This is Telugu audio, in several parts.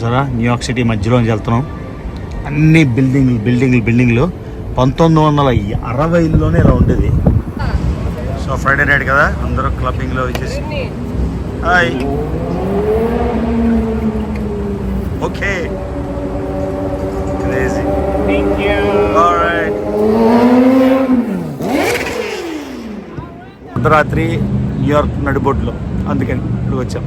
సరే న్యూయార్క్ సిటీ మధ్యలోంచి వెళ్తున్నాం. అన్ని బిల్డింగ్లు 1960లోనే ఇలా ఉండేది. సో ఫ్రైడే నైట్ కదా, అందరూ క్లబ్బింగ్లో వచ్చేసి హాయ్ ఓకే అర్ధరాత్రి న్యూయార్క్ నడిబొడ్లో, అందుకని ఇప్పుడు వచ్చాం.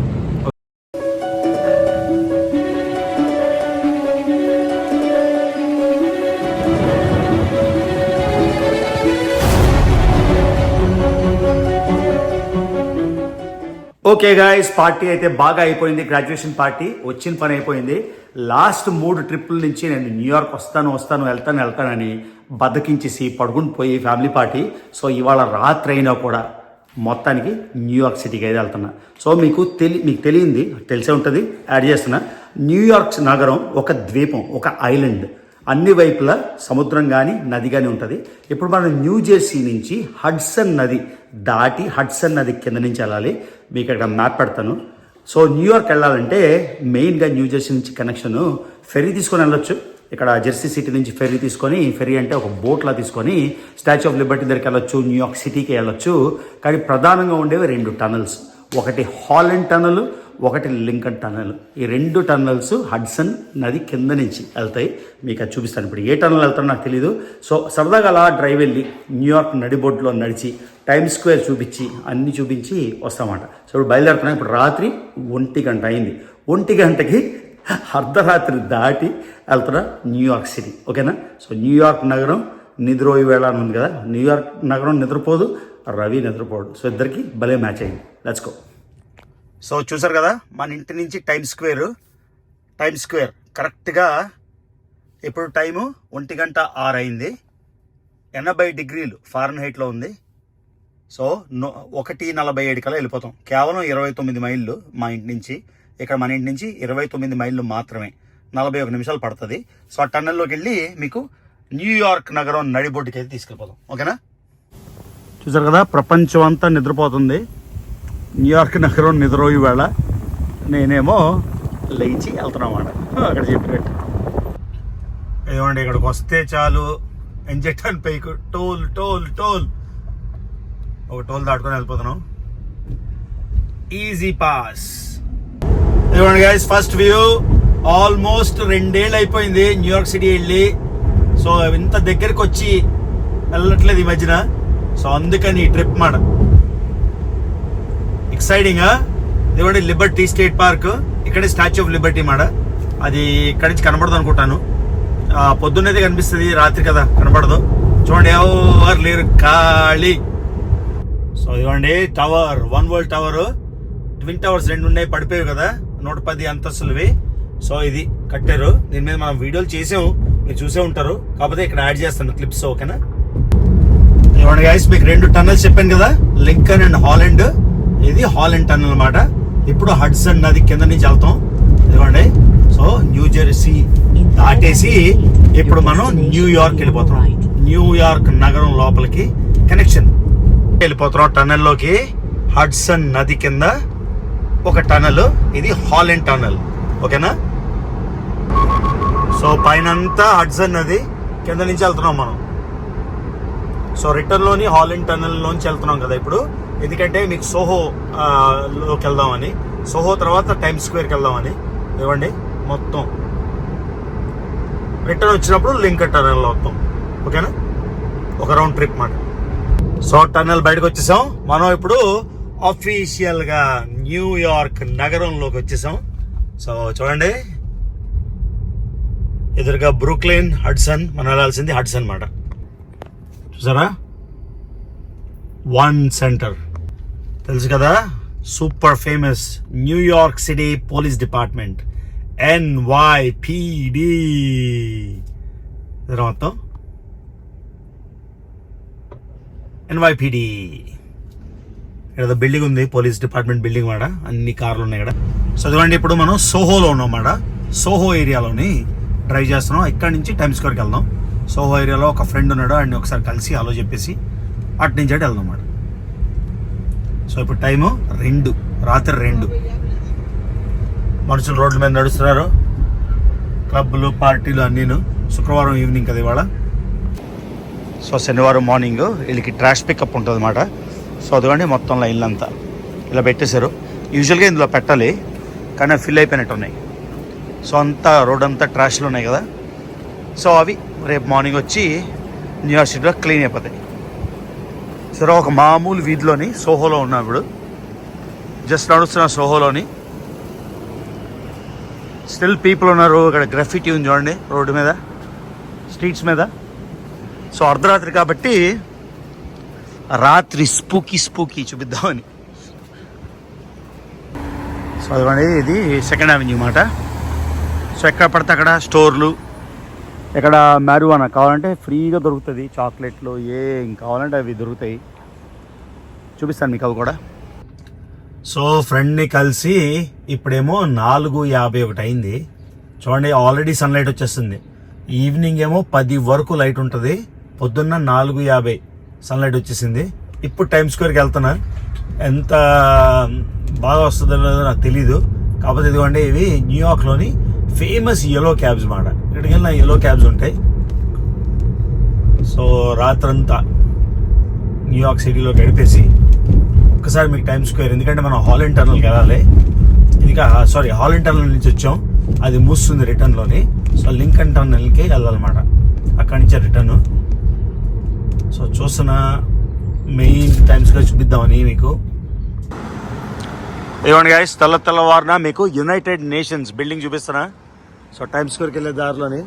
ఓకే గాయ్స్, పార్టీ అయితే బాగా అయిపోయింది. గ్రాడ్యుయేషన్ పార్టీ వచ్చిన పని అయిపోయింది. లాస్ట్ 3 ట్రిప్పుల నుంచి నేను న్యూయార్క్ వెళ్తానని బద్దకించేసి పడుకుని పోయి ఫ్యామిలీ పార్టీ. సో ఇవాళ రాత్రి అయినా కూడా మొత్తానికి న్యూయార్క్ సిటీకి అయితే వెళ్తున్నా. సో మీకు తెలిసే ఉంటుంది, యాడ్ చేస్తున్నా. న్యూయార్క్ నగరం ఒక ద్వీపం, ఒక ఐలాండ్. అన్ని వైపులా సముద్రం కానీ నది కానీ ఉంటుంది. ఇప్పుడు మనం న్యూ జెర్సీ నుంచి హడ్సన్ నది దాటి హడ్సన్ నది కింద నుంచి వెళ్ళాలి. మీకు ఇక్కడ మ్యాప్ పెడతాను. సో న్యూయార్క్ వెళ్ళాలంటే మెయిన్గా న్యూ జెర్సీ నుంచి కనెక్షన్ ఫెర్రీ తీసుకొని వెళ్ళొచ్చు. ఇక్కడ జెర్సీ సిటీ నుంచి ఫెర్రీ అంటే ఒక బోట్లా తీసుకొని స్టాచ్యూ ఆఫ్ లిబర్టీ దగ్గరికి వెళ్ళొచ్చు, న్యూయార్క్ సిటీకి వెళ్ళొచ్చు. కానీ ప్రధానంగా ఉండేవి 2 టనల్స్, ఒకటి హాలండ్ టనల్, ఒకటి లింకన్ టనల్. ఈ 2 టనల్స్ హడ్సన్ నది కింద నుంచి వెళ్తాయి. మీకు అది చూపిస్తాను. ఇప్పుడు ఏ టనల్ వెళ్తానో నాకు తెలీదు. సో సరదాగా అలా డ్రైవ్ వెళ్ళి న్యూయార్క్ నడిబొడ్లో నడిచి టైమ్ స్క్వేర్ అన్నీ చూపించి వస్తామాట. సో ఇప్పుడు బయలుదేరుతున్నాం. ఇప్పుడు రాత్రి 1 గంట అయింది. 1 గంటకి అర్ధరాత్రి దాటి వెళ్తున్నా న్యూయార్క్ సిటీ. ఓకేనా? సో న్యూయార్క్ నగరం నిద్రోయి వేళ అని ఉంది కదా. న్యూయార్క్ నగరం నిద్రపోదు, రవి నిద్రపోడు. సో ఇద్దరికి భలే మ్యాచ్ అయింది. Let's go. సో చూసారు కదా, మన ఇంటి నుంచి టైమ్ స్క్వేర్ కరెక్ట్గా ఇప్పుడు టైము 1:06 అయింది. 80 డిగ్రీలు ఫారెన్హీట్లో ఉంది. సో 1:47 కల్లా వెళ్ళిపోతాం. కేవలం 29 మైళ్ళు మా ఇంటి నుంచి. ఇక్కడ మన ఇంటి నుంచి 29 మైళ్ళు మాత్రమే, 41 నిమిషాలు పడుతుంది. సో ఆ టన్నెల్లోకి వెళ్ళి మీకు న్యూయార్క్ నగరం నడిబొడ్డుకి అయితే తీసుకెళ్ళిపోతాం. ఓకేనా? చూసారు కదా, ప్రపంచం అంతా నిద్రపోతుంది. న్యూయార్క్ నగరం నిద్రోయి వేళ నేనేమో లేచి వెళ్తున్నామాట. అక్కడ చెప్పినట్టు ఏమండి, ఇక్కడికి వస్తే చాలు ఎంజెట్ అని పైకి టోల్ ఒక టోల్ దాటుకొని వెళ్ళిపోతున్నాం. Easy pass. ఇవ్వండి గైస్, ఫస్ట్ వ్యూ. ఆల్మోస్ట్ 2 ఏళ్ళు అయిపోయింది న్యూయార్క్ సిటీ వెళ్ళి. సో ఇంత దగ్గరికి వచ్చి వెళ్ళట్లేదు ఈ మధ్యన. సో అందుకని ఈ ట్రిప్ మాట ఎక్సైటింగ్. ఇదిగోండి లిబర్టీ స్టేట్ పార్క్, ఇక్కడే స్టాచ్యూ ఆఫ్ లిబర్టీ మాట. అది ఇక్కడి నుంచి కనబడదు అనుకుంటాను. పొద్దున్నైతే కనిపిస్తుంది, రాత్రి కదా కనబడదు. చూడండి, ఎవరు లేరు, ఖాళీ. సో ఇదిగోండి tower, one world tower. Twin towers 2 ఉన్నాయి, పడిపోయావు కదా, 110 అంతస్తులవి. సో ఇది కట్టారు. దీని మీద మనం వీడియోలు చేసాము, మీరు చూసే ఉంటారు. కాకపోతే ఇక్కడ యాడ్ చేస్తాను క్లిప్స్. ఓకేనా? ఇదిగోండి గైస్, మీకు 2 టన్నల్స్ చెప్పాను కదా, లింకన్ అండ్ హాలండ్. ఇది హాలండ్ టన్నల్ అన్నమాట. ఇప్పుడు హడ్సన్ నది కింద నుంచి వెళ్తాం. ఇదిగోండి. సో న్యూ జెర్సీ దాటేసి ఇప్పుడు మనం న్యూయార్క్ వెళ్ళిపోతున్నాం. న్యూయార్క్ నగరం లోపలికి కనెక్షన్ వెళ్ళిపోతున్నాం టన్నెల్లోకి. హడ్సన్ నది కింద ఒక టనల్, ఇది హాలండ్ టనల్. ఓకేనా? సో పైన అంతా హడ్సన్ నది, కింద నుంచి వెళ్తున్నాం మనం. సో రిటర్న్ లోని హాలండ్ టనల్ లోంచి వెళ్తున్నాం కదా ఇప్పుడు. ఎందుకంటే మీకు సోహో లోకి వెళ్దామని, సోహో తర్వాత టైమ్ స్క్వేర్కి వెళ్దామని. ఇవ్వండి మొత్తం రిటర్న్ వచ్చినప్పుడు లింకన్ టనల్లో వస్తాం. ఓకేనా? ఒక రౌండ్ ట్రిప్ మాట. సో టన్నల్ బయటకు వచ్చేసాం మనం. ఇప్పుడు అఫీషియల్ గా న్యూయార్క్ నగరంలోకి వచ్చేసాం. సో చూడండి, ఎదురుగా బ్రూక్లిన్, హడ్సన్. మనం వెళ్ళాల్సింది హడ్సన్ మాట. చూసారా, వన్ సెంటర్ తెలుసు కదా, super famous New York city police department, NYPD. మొత్తం NYPD. ఇక్కడ బిల్డింగ్ ఉంది, పోలీస్ డిపార్ట్మెంట్ బిల్డింగ్ మాట. అన్ని కార్లు ఉన్నాయి ఇక్కడ. సో చూడండి, ఇప్పుడు మనం సోహోలో ఉన్నాం మాట. సోహో ఏరియాలోని డ్రైవ్ చేస్తున్నాం. ఇక్కడ నుంచి టైమ్ స్క్వేర్కి వెళ్దాం. సోహో ఏరియాలో ఒక ఫ్రెండ్ ఉన్నాడు, ఆయన ఒకసారి కలిసి హలో చెప్పేసి అటు నుంచి అటు వెళ్దాం మాట. సో ఇప్పుడు టైము 2, రాత్రి 2. మనుషులు రోడ్ల మీద నడుస్తున్నారు. క్లబ్లు పార్టీలు అన్నీను. శుక్రవారం ఈవినింగ్ కదా ఇవాళ. సో శనివారం మార్నింగ్ వీళ్ళకి ట్రాష్ పికప్ ఉంటుంది అన్నమాట. సో అదిగోండి మొత్తం లైన్లు అంతా ఇలా పెట్టేశారు. యూజువల్గా ఇందులో పెట్టాలి కానీ ఫిల్ అయిపోయినట్టు ఉన్నాయి. సో అంతా రోడ్ అంతా ట్రాష్లు ఉన్నాయి కదా. సో అవి రేపు మార్నింగ్ వచ్చి న్యూయార్క్ సిటీలో క్లీన్ అయిపోతాయి. సరే ఒక మామూలు వీధిలోని సోహోలో ఉన్నా ఇప్పుడు జస్ట్ నడుస్తున్న సోహోలోని స్టిల్ పీపుల్ ఉన్నారు. ఇక్కడ గ్రాఫిటీ ఉంది చూడండి రోడ్డు మీద, స్ట్రీట్స్ మీద. సో అర్ధరాత్రి కాబట్టి రాత్రి స్పూకీ చూపిద్దామని. సో అదిగోండి ఇది సెకండ్ అవెన్యూ అన్నమాట. సో ఎక్కడ పడితే అక్కడ స్టోర్లు, ఇక్కడ మ్యారిజువానా కావాలంటే ఫ్రీగా దొరుకుతుంది. చాక్లెట్లు ఏం కావాలంటే అవి దొరుకుతాయి. చూపిస్తాను మీకు అవి కూడా. సో ఫ్రెండ్ని కలిసి ఇప్పుడేమో 4:51 అయింది. చూడండి ఆల్రెడీ సన్లైట్ వచ్చేస్తుంది. ఈవినింగ్ ఏమో 10 వరకు లైట్ ఉంటుంది. పొద్దున్న 4:50 సన్లైట్ వచ్చేసింది. ఇప్పుడు టైమ్ స్క్వేర్కి వెళ్తున్నా. ఎంత బాగా వస్తుందో నాకు తెలీదు. కాకపోతే ఇదిగోండి ఇవి న్యూయార్క్లోని ఫేమస్ యెల్లో క్యాబ్స్ మాట. ఇక్కడికి వెళ్ళిన యెల్లో క్యాబ్స్ ఉంటాయి. సో రాత్రంతా న్యూయార్క్ సిటీలో గడిపేసి ఒక్కసారి మీకు టైమ్ స్క్వేర్, ఎందుకంటే మనం హాలండ్ టనల్కి వెళ్ళాలి. ఇంకా హాలండ్ టనల్ నుంచి వచ్చాం, అది మూస్తుంది రిటర్న్లోని. సో లింకన్ టనల్కి వెళ్ళాలన్నమాట, అక్కడి నుంచే రిటర్న్. సో చూస్తున్న మెయిన్ టైమ్ స్క్వేర్ చూపిద్దామని మీకు. ఇదిగోండి గైస్, తెల్లవారున మీకు యునైటెడ్ నేషన్స్ బిల్డింగ్ చూపిస్తున్నా. సో టైమ్ స్క్వేర్కి వెళ్ళే దారిలోని.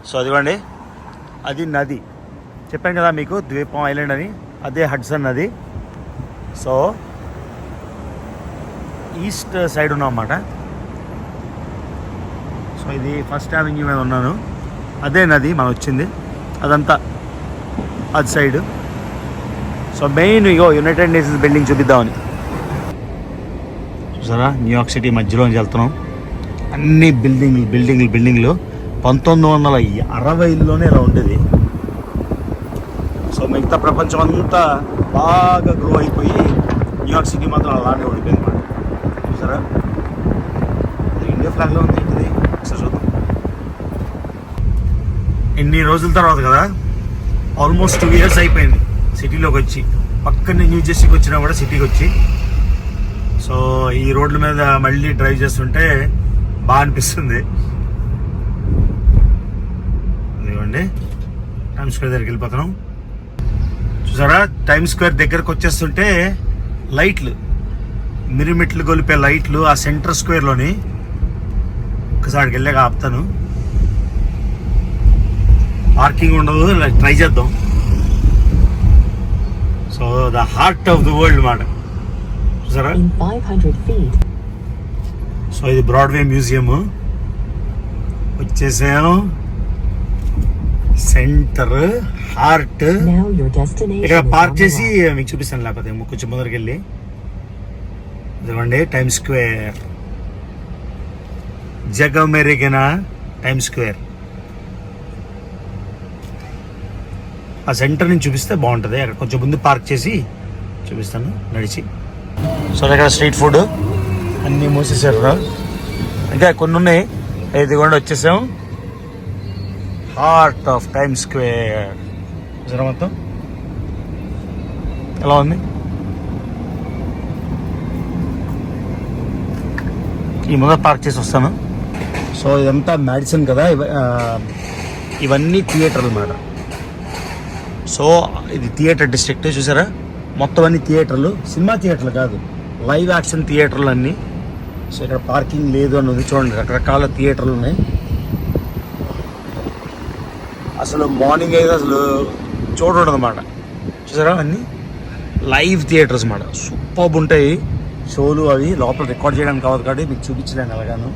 సో అదిగోండి అది నది, చెప్పాను కదా మీకు ద్వీపం ఐలాండ్ అని, అదే హడ్సన్ నది. సో ఈస్ట్ సైడ్ ఉన్నాం అన్నమాట. సో ఇది ఫస్ట్ అవెన్యూ మీద ఉన్నాను, అదే నది మనం వచ్చింది, అదంతా అది సైడ్. సో మెయిన్ ఇగో యునైటెడ్ నేషన్స్ బిల్డింగ్ చూపిద్దామని. చూసారా న్యూయార్క్ సిటీ మధ్యలోంచి వెళ్తున్నాం. అన్ని బిల్డింగ్లు 1960లోనే ఇలా ఉండేది. సో మిగతా ప్రపంచం అంతా బాగా గ్రో అయిపోయి న్యూయార్క్ సిటీ మాత్రం అలానే ఉండిపోయింది అన్నమాట. చూసారా ఇండియా ఫ్లాగ్లో ఉంది ఏంటిది, ఒకసారి చూద్దాం. ఎన్ని రోజుల తర్వాత కదా, ఆల్మోస్ట్ 2 years అయిపోయింది సిటీలోకి వచ్చి. పక్కనే న్యూ జెర్సీకి వచ్చినా కూడా సిటీకి వచ్చి. సో ఈ రోడ్ల మీద మళ్ళీ డ్రైవ్ చేస్తుంటే బాగా అనిపిస్తుంది. ఇదిగోండి టైమ్ స్క్వేర్ దగ్గరికి వెళ్ళిపోతున్నాం. చూసారా టైమ్ స్క్వేర్ దగ్గరకు వచ్చేస్తుంటే లైట్లు, మిరిమిట్లు గొలిపే లైట్లు ఆ సెంటర్ స్క్వేర్లోని. ఒకసారికి వెళ్ళాక ఆపుతాను, పార్కింగ్ ఉండదు, ట్రై చేద్దాం. So the heart of the world మాట. చూసారా సో ఇది బ్రాడ్వే మ్యూజియం. వచ్చేసాం సెంటర్ హార్ట్. ఇక్కడ పార్క్ చేసి మీకు చూపిస్తాను, లేకపోతే కొంచెం ముందరికి వెళ్ళి. ఇదిగోండి టైమ్ స్క్వేర్, జగమెరిగిన టైమ్ స్క్వేర్. ఆ సెంటర్ నుంచి చూపిస్తే బాగుంటుంది. అక్కడ కొంచెం ముందు పార్క్ చేసి చూపిస్తాను నడిచి. సో ఇక్కడ స్ట్రీట్ ఫుడ్ అన్నీ మూసేసారు, ఇంకా కొన్ని ఉన్నాయి. ఇదిగోండి వచ్చేసాం హార్ట్ ఆఫ్ టైమ్ స్క్వేర్. చూసారా మొత్తం ఎలా ఉంది. ఈ ముందర పార్క్ చేసి వస్తాను. సో ఇదంతా మ్యాడిసన్ కదా, ఇవన్నీ థియేటర్లు అన్నమాట. సో ఇది థియేటర్ డిస్ట్రిక్ట్. చూసారా మొత్తం అన్ని థియేటర్లు, సినిమా థియేటర్లు కాదు, లైవ్ యాక్షన్ థియేటర్లు అన్నీ. సో ఇక్కడ పార్కింగ్ లేదు అని ఉంది. చూడండి రకరకాల థియేటర్లు ఉన్నాయి. అసలు మార్నింగ్ అయితే అసలు చూడడం అన్నమాట. చూసారా అన్నీ లైవ్ థియేటర్స్ అన్నమాట. సూపర్బ్ ఉంటాయి షోలు. అవి లోపల రికార్డ్ చేయడానికి కావద్దు కాబట్టి మీకు చూపించలేను అలాగాను.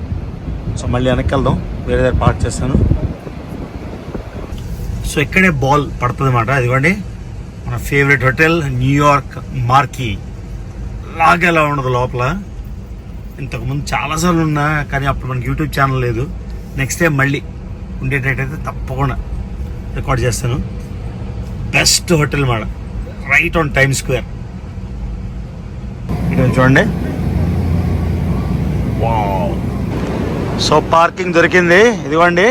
సో మళ్ళీ వెనక్కి వెళ్దాం, వేరే దగ్గర పార్క్ చేస్తాను. సో ఇక్కడే బాల్ పడుతుంది అన్నమాట. అదిగోండి మన ఫేవరెట్ హోటల్ న్యూయార్క్ మార్కీ. లాగా ఎలా ఉండదు లోపల. ఇంతకుముందు చాలాసార్లు ఉన్నా కానీ అప్పుడు మనకి యూట్యూబ్ ఛానల్ లేదు. నెక్స్ట్ టైం మళ్ళీ ఉండేటట్టయితే తప్పకుండా రికార్డ్ చేస్తాను. బెస్ట్ హోటల్ మాట, రైట్ ఆన్ టైమ్ స్క్వేర్. ఇక్కడ చూడండి, వావ్ సో పార్కింగ్ దొరికింది, ఇదిగోండి.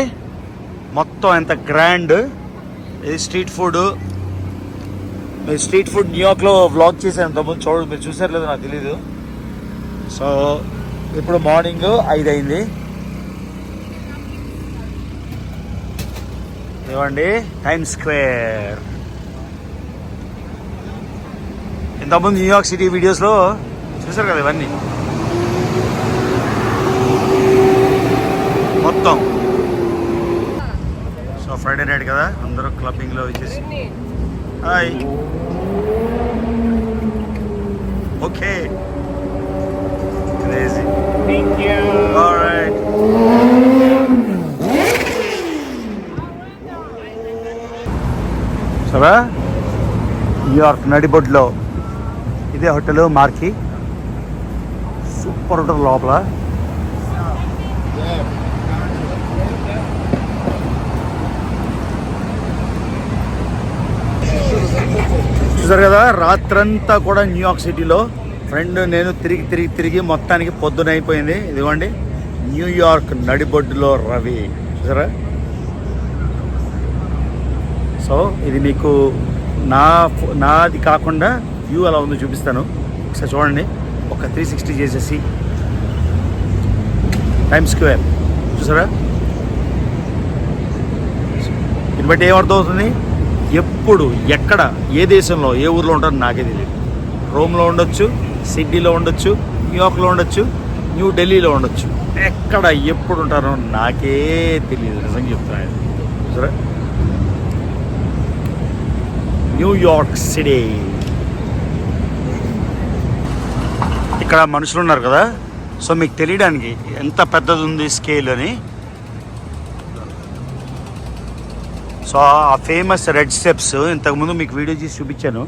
మొత్తం ఎంత గ్రాండ్. ఇది స్ట్రీట్ ఫుడ్. మీరు స్ట్రీట్ ఫుడ్ న్యూయార్క్లో వ్లాగ్ చేశాను ఇంతకుముందు, మీరు చూసారు లేదో నాకు తెలీదు. సో ఇప్పుడు మార్నింగ్ 5 అయింది. ఇవ్వండి టైమ్స్ స్క్వేర్. ఇంతకుముందు న్యూయార్క్ సిటీ వీడియోస్లో చూసారు కదా ఇవన్నీ మొత్తం. సో ఫ్రైడే నైట్ కదా, అందరూ క్లబ్బింగ్లో వచ్చేసి hi. Okay crazy. Thank you. All right. సరే న్యూయార్క్ నడిబొడ్లో ఇదే హోటల్ మార్కి. సూపర్ ఉంటుంది లోపల. చూసారు కదా, రాత్రంతా కూడా న్యూయార్క్ సిటీలో ఫ్రెండ్ నేను తిరిగి మొత్తానికి పొద్దున అయిపోయింది. ఇదిగోండి న్యూయార్క్ నడిబొడ్డులో రవి. చూసారా? సో ఇది మీకు నాది కాకుండా వ్యూ అలా ఉందో చూపిస్తాను. ఒకసారి చూడండి. ఒక 360 చేసేసి టైమ్స్ స్క్వేర్ చూసారా? దీన్ని బట్టి ఏమర్థం అవుతుంది, ఎప్పుడు ఎక్కడ ఏ దేశంలో ఏ ఊర్లో ఉంటారో నాకే తెలియదు. రోమ్లో ఉండొచ్చు, సిడ్నీలో ఉండొచ్చు, న్యూయార్క్లో ఉండొచ్చు, న్యూఢిల్లీలో ఉండొచ్చు. ఎక్కడ ఎప్పుడు ఉంటారో నాకే తెలియదు. నిజంగా చెప్తున్నాను. సరే న్యూయార్క్ సిటీ. ఇక్కడ మనుషులు ఉన్నారు కదా, సో మీకు తెలియడానికి ఎంత పెద్దది ఉంది స్కేల్ అని. సో ఆ ఫేమస్ రెడ్ స్టెప్స్ ఇంతకుముందు మీకు వీడియో చేసి చూపించాను,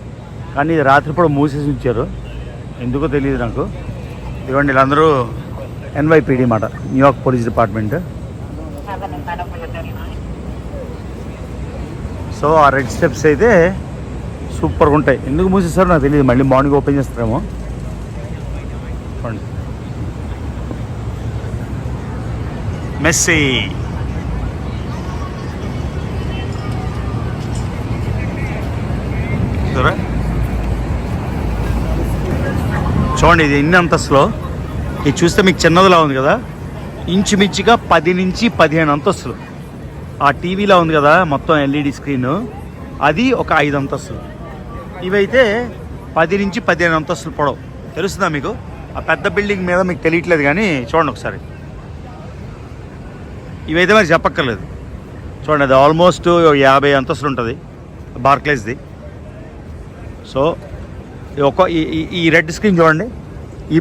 కానీ ఇది రాత్రిపూట మూసేసి ఉంచారు, ఎందుకో తెలియదు నాకు. ఇవ్వండి వీళ్ళందరూ NYPD మాట, న్యూయార్క్ పోలీస్ డిపార్ట్మెంట్. సో ఆ రెడ్ స్టెప్స్ అయితే సూపర్గా ఉంటాయి. ఎందుకు మూసేస్తారో నాకు తెలియదు, మళ్ళీ మార్నింగ్ ఓపెన్ చేస్తారేమో. చూడండి మెస్సీ. చూడండి ఇది ఎన్ని అంతస్తులో. ఇది చూస్తే మీకు చిన్నదిలా ఉంది కదా, ఇంచుమించుగా 10 నుంచి 15 అంతస్తులు. ఆ టీవీలా ఉంది కదా మొత్తం LED స్క్రీన్, అది ఒక 5 అంతస్తులు. ఇవైతే 10 నుంచి 15 అంతస్తులు పొడవు. తెలుస్తుందా మీకు? ఆ పెద్ద బిల్డింగ్ మీద మీకు తెలియట్లేదు కానీ చూడండి ఒకసారి. ఇవైతే మరి చెప్పక్కర్లేదు. చూడండి అది ఆల్మోస్ట్ 50 అంతస్తులు ఉంటుంది బార్క్లేస్ది. సో ఈ రెడ్ స్క్రీన్ చూడండి,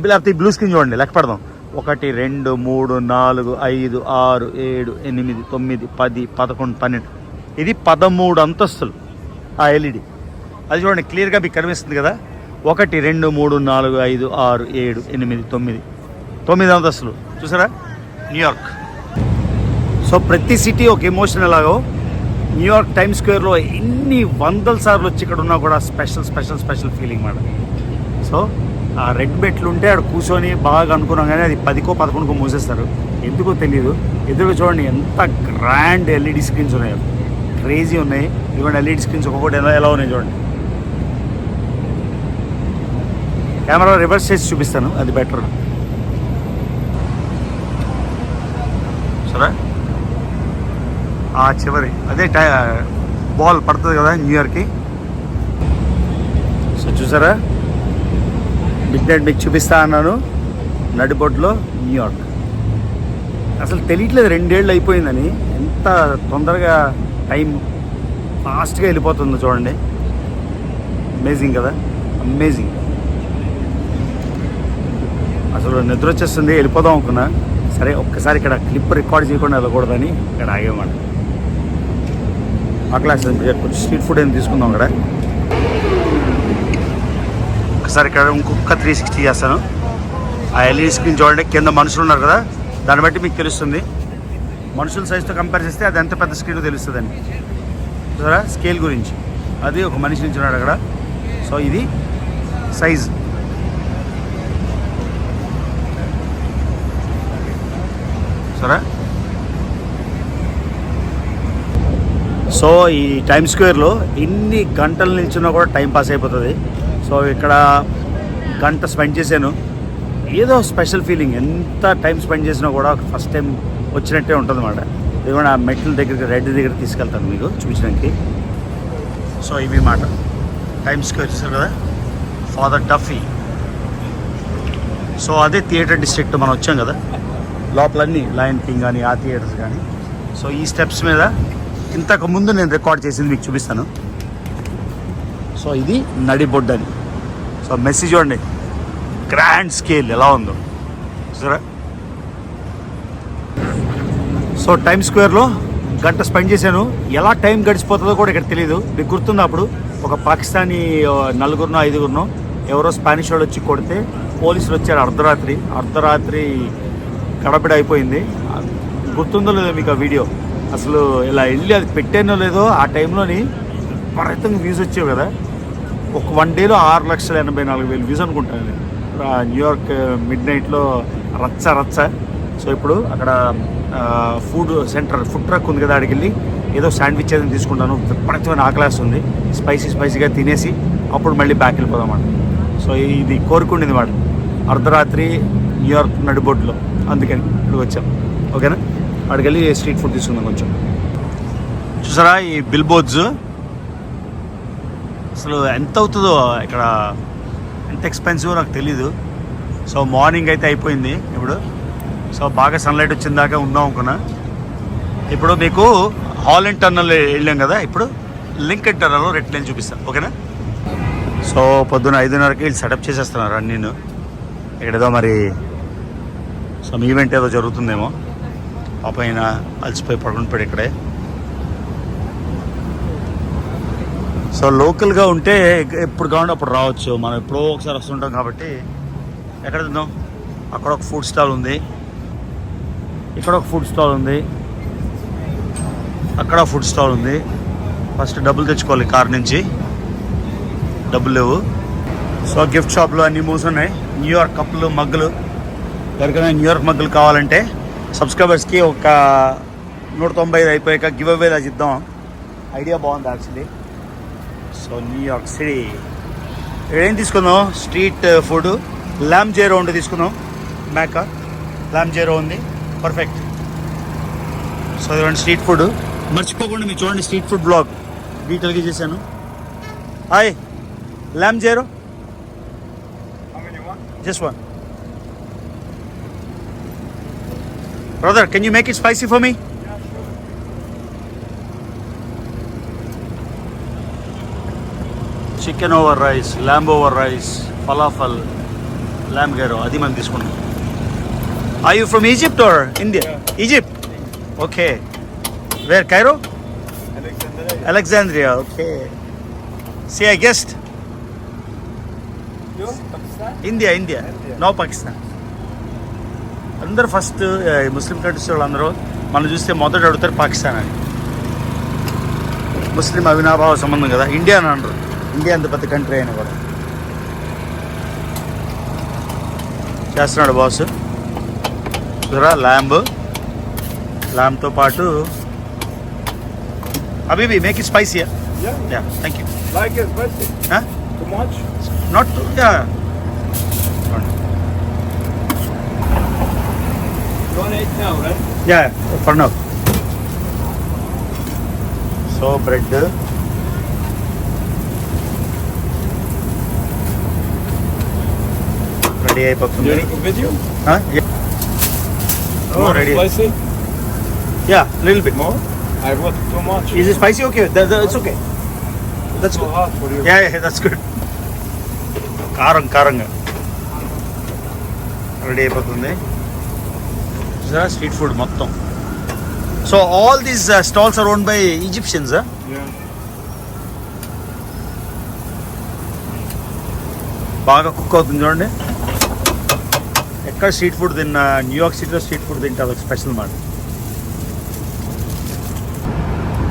లేకపోతే ఈ బ్లూ స్క్రీన్ చూడండి, లెక్క పెడదాం. 1 2 3 4 5 6 7 8 9 10 11 12. ఇది 13 అంతస్తులు ఆ LED. అది చూడండి క్లియర్గా మీకు కనిపిస్తుంది కదా. 1 2 3 4 5 6 7 8 9 అంతస్తులు. చూసారా న్యూయార్క్. సో ప్రతి సిటీ ఒక ఎమోషన్ ఎలాగో న్యూయార్క్ టైమ్ స్క్వేర్లో ఎన్ని వందల సార్లు వచ్చి ఇక్కడ ఉన్నా కూడా స్పెషల్ ఫీలింగ్ మాట. సో ఆ రెడ్ బెట్లు ఉంటే అక్కడ కూర్చొని బాగా అనుకున్నాం, కానీ అది 10కో 11కో మూసేస్తారు, ఎందుకో తెలియదు. ఎదురుగా చూడండి ఎంత గ్రాండ్ LED స్క్రీన్స్ ఉన్నాయో, క్రేజీ ఉన్నాయి. ఇవ్వండి LED స్క్రీన్స్ ఒక్కొక్కటి ఎలా ఉన్నాయి చూడండి. కెమెరా రివర్స్ చేసి చూపిస్తాను, అది బెటర్. సరే ఆ చివరి అదే బాల్ పడుతుంది కదా న్యూయార్క్కి. సో చూసారా మిడ్ నైట్ మీకు చూపిస్తా అన్నాను, నడిబొడ్లో న్యూయార్క్. అసలు తెలియట్లేదు 2 ఏళ్ళు అయిపోయిందని, ఎంత తొందరగా టైం ఫాస్ట్గా వెళ్ళిపోతుందో చూడండి. అమేజింగ్ కదా, అమేజింగ్. అసలు నిద్ర వచ్చేస్తుంది, వెళ్ళిపోదాం అనుకున్నా. సరే ఒక్కసారి ఇక్కడ క్లిప్ రికార్డ్ చేయకుండా వెళ్ళకూడదని ఇక్కడ ఆగేమాట. ఆ క్లాస్ కొంచెం స్ట్రీట్ ఫుడ్ ఏం తీసుకుందాం అక్కడ. ఒకసారి ఇక్కడ ఇంకొక 360 చేస్తాను. ఆ LED స్క్రీన్ చూడండి, కింద మనుషులు ఉన్నారు కదా, దాన్ని బట్టి మీకు తెలుస్తుంది. మనుషుల సైజుతో కంపేర్ చేస్తే అది ఎంత పెద్ద స్క్రీన్ తెలుస్తుందని. చూసారా స్కేల్ గురించి. అది ఒక మనిషి నుంచి ఉన్నాడు అక్కడ. సో ఇది సైజ్. సరే. సో ఈ టైమ్ స్క్వేర్లో ఎన్ని గంటలు నిల్చున్నా కూడా టైం పాస్ అయిపోతుంది. సో ఇక్కడ గంట స్పెండ్ చేశాను. ఏదో స్పెషల్ ఫీలింగ్, ఎంత టైం స్పెండ్ చేసినా కూడా ఫస్ట్ టైం వచ్చినట్టే ఉంటుంది అన్నమాట. ఇది కూడా ఆ మెట్ల దగ్గరికి రెడ్ దగ్గర తీసుకెళ్తాను మీకు చూపించడానికి. సో ఇవి మాట టైమ్ స్క్వేర్ చూసారు కదా, ఫాదర్ డఫీ. సో అదే థియేటర్ డిస్ట్రిక్ట్ మనం వచ్చాం కదా, లోపలన్నీ లయన్ కింగ్ కానీ ఆ థియేటర్స్ కానీ. సో ఈ స్టెప్స్ మీద ఇంతకు ముందు నేను రికార్డ్ చేసింది మీకు చూపిస్తాను. సో ఇది నడిబొడ్డు అని. సో మెసేజ్ చూడండి, గ్రాండ్ స్కేల్ ఎలా ఉందో చూసారా. సో టైమ్ స్క్వేర్లో గంట స్పెండ్ చేశాను. ఎలా టైం గడిచిపోతుందో కూడా ఇక్కడ తెలియదు. మీకు గుర్తుంది, అప్పుడు ఒక పాకిస్తానీ 4-5 ఎవరో స్పానిష్ వాళ్ళు వచ్చి కొడితే పోలీసులు వచ్చారు అర్ధరాత్రి గడబిడ అయిపోయింది. గుర్తుందో లేదో మీకు ఆ వీడియో. అసలు ఇలా వెళ్ళి అది పెట్టానో లేదో ఆ టైంలోని విపరీతంగా వ్యూస్ వచ్చేవి కదా. ఒక 1 డేలో 6,84,000 వ్యూస్ అనుకుంటాను నేను. న్యూయార్క్ మిడ్ నైట్లో రచ్చ. సో ఇప్పుడు అక్కడ ఫుడ్ ట్రక్ ఉంది కదా, అడిగి వెళ్ళి ఏదో శాండ్విచ్ ఏదైనా తీసుకుంటాను. విపరీతమైన ఆకలేస్తుంది. స్పైసీగా తినేసి అప్పుడు మళ్ళీ బ్యాక్ వెళ్ళిపోదాం. సో ఇది కోరుకుండింది మాట, అర్ధరాత్రి న్యూయార్క్ నడిబొడ్డులో. అందుకని ఇప్పుడు వచ్చాం. ఓకేనా, అక్కడికి వెళ్ళి స్ట్రీట్ ఫుడ్ తీసుకుందాం కొంచెం. చూసారా ఈ బిల్ బోర్డ్స్, అసలు ఎంత అవుతుందో ఇక్కడ, ఎంత ఎక్స్పెన్సివ్ నాకు తెలీదు. సో మార్నింగ్ అయితే అయిపోయింది ఇప్పుడు. సో బాగా సన్లైట్ వచ్చిన దాకా ఉందాం అనుకున్నా. ఇప్పుడు మీకు హాలండ్ టన్నల్ వెళ్ళాం కదా, ఇప్పుడు లింకన్ టన్నల్లో రెడ్ లైన్ చూపిస్తాను. ఓకేనా. సో పొద్దున్న 5:30కి వీళ్ళు సెటప్ చేసేస్తున్నారు అన్నీ. ఇక్కడేదో మరి సమ్ ఈవెంట్ ఏదో జరుగుతుందేమో. ఆ పైన అలసిపోయి పడుకుని ఇక్కడే. సో లోకల్గా ఉంటే ఎప్పుడు కావాలంటే అప్పుడు రావచ్చు. మనం ఎప్పుడో ఒకసారి వస్తుంటాం కాబట్టి. ఎక్కడ తిందాం? అక్కడ ఒక ఫుడ్ స్టాల్ ఉంది, ఇక్కడ ఒక ఫుడ్ స్టాల్ ఉంది, అక్కడ ఫుడ్ స్టాల్ ఉంది. ఫస్ట్ డబ్బులు తెచ్చుకోవాలి, కార్ నుంచి డబ్బులు లేవు. సో గిఫ్ట్ షాప్లో అన్నీ మూసున్నాయి. న్యూయార్క్ కప్పులు, మగ్గులు. ఎవరికైనా న్యూయార్క్ మగ్గులు కావాలంటే సబ్స్క్రైబర్స్కి ఒక 195 అయిపోయాక గివ్ అవే అది ఇద్దాం. ఐడియా బాగుంది యాక్చువల్లీ. సో న్యూయార్క్ సిటీ ఏం తీసుకుందాం? స్ట్రీట్ ఫుడ్ ల్యామ్ జేరో ఉండి తీసుకుందాం. మేకా ల్యామ్ జేరో ఉంది, పర్ఫెక్ట్. సో ఇదండి స్ట్రీట్ ఫుడ్. మర్చిపోకుండా మీరు చూడండి, స్ట్రీట్ ఫుడ్ బ్లాగ్ డీటెయిల్గా చేశాను. Hi, lamb gyro, just one. Brother, can you make it spicy for me? Yeah, sure. Chicken over rice, lamb over rice, falafel, lamb gyro. Adi man తీసుకున్నాం. Are you from Egypt or India? Yeah. Egypt. Okay. Where? Cairo? Alexandria. Okay. See, I guessed. You? Pakistan? India. No Pakistan. అందరూ ఫస్ట్ ముస్లిం కంట్రీస్ వాళ్ళందరూ మనం చూస్తే మొదట అడుగుతారు పాకిస్తాన్ అని. ముస్లిం అవినాభావ సంబంధం కదా. ఇండియా అని అనరు. ఇండియా అంత పెద్ద కంట్రీ అయినా కూడా. చేస్తున్నాడు బాస్. చూరా ల్యాంబ్తో పాటు అవి make it spicy. Yeah, thank you. Like it spicy? Too much? Not to, yeah. You want to eat now, right? Yeah, for now. So bread, ready అయిపోతుంది. Doing a video? Oh, ready. Spicy? Yeah, little bit more. I want too much. Is it spicy? Okay, it's okay. That's Too good. hot for you. Yeah, that's good. కారంగా రెడీ అయిపోతుంది. స్ట్రీట్ ఫుడ్ మొత్తం. So all these stalls are owned by Egyptians. Yeah. బాగా కుక్ అవుతుంది చూడండి. ఎక్కడ స్ట్రీట్ ఫుడ్ తిన్నా, న్యూయార్క్ సిటీలో స్ట్రీట్ ఫుడ్ తింటే అదొక స్పెషల్ మాట.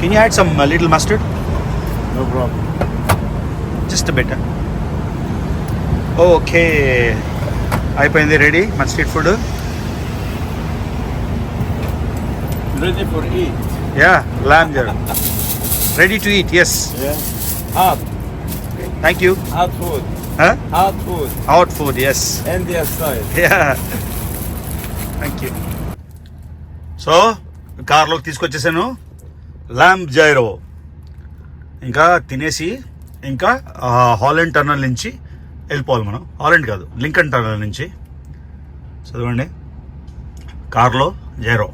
Can you add some little mustard? No problem. Just bet. Okay, అయిపోయింది, రెడీ మన street food. ready for eat. Yeah lamb gyro. Ready to eat, yes. Yeah. Hot. Thank you. Hot food. Huh? Hot food. Hot food, yes. India style. Yeah. Thank you. So కార్లోకి తీసుకొచ్చేసాను ల్యాంబ్ జైరో. ఇంకా తినేసి ఇంకా హాలండ్ టన్నల్ నుంచి వెళ్ళిపోవాలి మనం. హాలండ్ కాదు, లింకన్ టన్నల్ నుంచి. చదవండి, కార్లో gyro.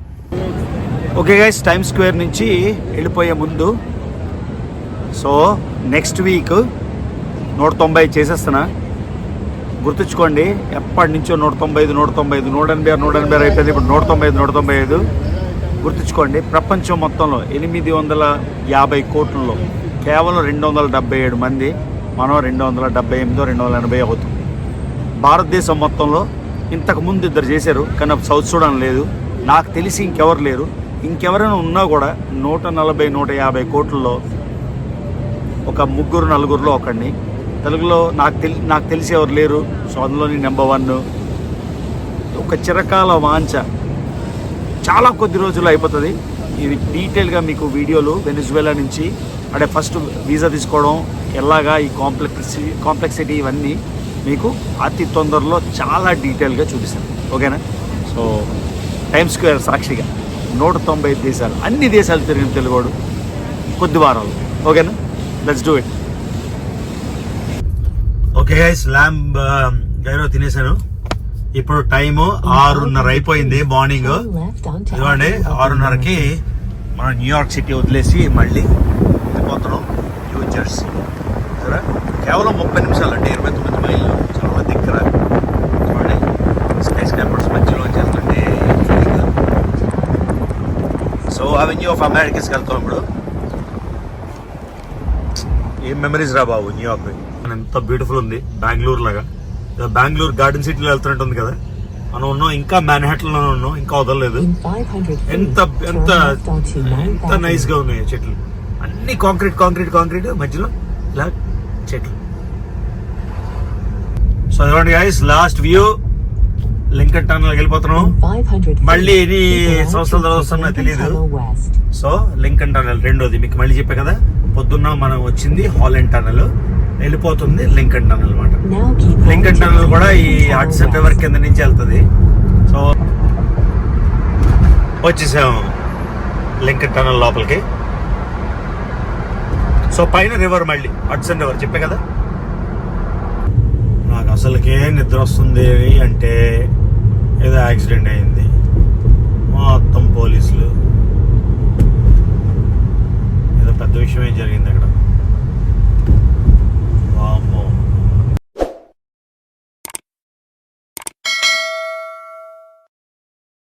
Okay guys, time square నుంచి వెళ్ళిపోయే ముందు సో నెక్స్ట్ వీక్ 190 చేసేస్తున్నా. గుర్తుంచుకోండి, ఎప్పటి నుంచో 195 180 అయిపోయింది. ఇప్పుడు 195 గుర్తుంచుకోండి. ప్రపంచం మొత్తంలో 850 కోట్లలో కేవలం 277 మంది, మనం 278 280 అవుతాం. భారతదేశం మొత్తంలో ఇంతకుముందు 2 చేశారు, కానీ సౌత్ సుడాన్ లేదు. నాకు తెలిసి ఇంకెవరు లేరు. ఇంకెవరైనా ఉన్నా కూడా 140 150 కోట్లలో ఒక 3 4 ఒకడిని. తెలుగులో నాకు తెలిసి ఎవరు లేరు. సో అందులోని నెంబర్ 1. ఒక చిరకాల వాంఛ, చాలా కొద్ది రోజుల్లో అయిపోతుంది. ఇది డీటెయిల్గా మీకు వీడియోలు వెనిజువేలా నుంచి అంటే ఫస్ట్ వీసా తీసుకోవడం ఎలాగా, ఈ కాంప్లెక్సిటీ ఇవన్నీ మీకు అతి తొందరలో చాలా డీటెయిల్గా చూపిస్తాను. ఓకేనా? సో టైమ్ స్క్వేర్ సాక్షిగా 190 దేశాలు, అన్ని దేశాలు తిరిగిన తెలుగోడు కొద్ది వారాలు. ఓకేనా? Let's do it. Okay guys, lamb gyro తినేసాను. ఇప్పుడు టైము 6:30 అయిపోయింది మార్నింగ్. ఇదిగోండి 6:30కి మనం న్యూయార్క్ సిటీ వదిలేసి మళ్ళీ వెళ్ళిపోతున్నాం న్యూ జెర్సీ. సరే, కేవలం 30 నిమిషాలు అంటే 29 మైళ్ళు, చాలా దగ్గర. చూడండి, స్కై స్కాపర్స్ మధ్యలో చేస్తుంటే సో అవెన్యూ ఆఫ్ అమెరికాస్కి వెళ్తాం ఇప్పుడు. ఏం మెమరీస్ రా బాబు న్యూయార్క్. ఎంత బ్యూటిఫుల్ ఉంది, బెంగళూరు లాగా. బెంగళూరు గార్డెన్ సిటీలో వెళ్తున్నట్టుంది కదా. మనం ఉన్నాం ఇంకా మ్యాన్హాటన్లో ఉన్నాం, ఇంకా వదలలేదు. ఎంత ఎంత ఎంత నైస్ గా ఉన్నాయి చెట్లు. అన్ని కాంక్రీట్ మధ్యలో ఇలా చెట్లు. సో అదిగోండి గైస్, లాస్ట్ వ్యూ. లింకన్ టన్నల్కి వెళ్ళిపోతున్నాం. మళ్ళీ ఎన్ని సంవత్సరాల తర్వాత వస్తున్నా తెలియదు. సో లింకన్ టన్నల్ రెండోది మీకు మళ్ళీ చెప్పా కదా. పొద్దున్న మనం వచ్చింది హాలండ్ టన్నల్, వెళ్ళిపోతుంది లింకన్ టన్నల్ అనమాట. లింకన్ టన్నల్ కూడా ఈ హడ్సన్ రివర్ కింద నుంచి వెళ్తుంది. సో వచ్చేసాము లింకన్ టన్నల్ లోపలికి. సో పైన రివర్, మళ్ళీ హడ్సన్ రివర్ చెప్పే కదా. నాకు అసలుకే నిద్ర వస్తుంది అంటే ఏదో యాక్సిడెంట్ అయింది, మొత్తం పోలీసులు, ఏదో పెద్ద విషయం ఏం జరిగింది అక్కడ.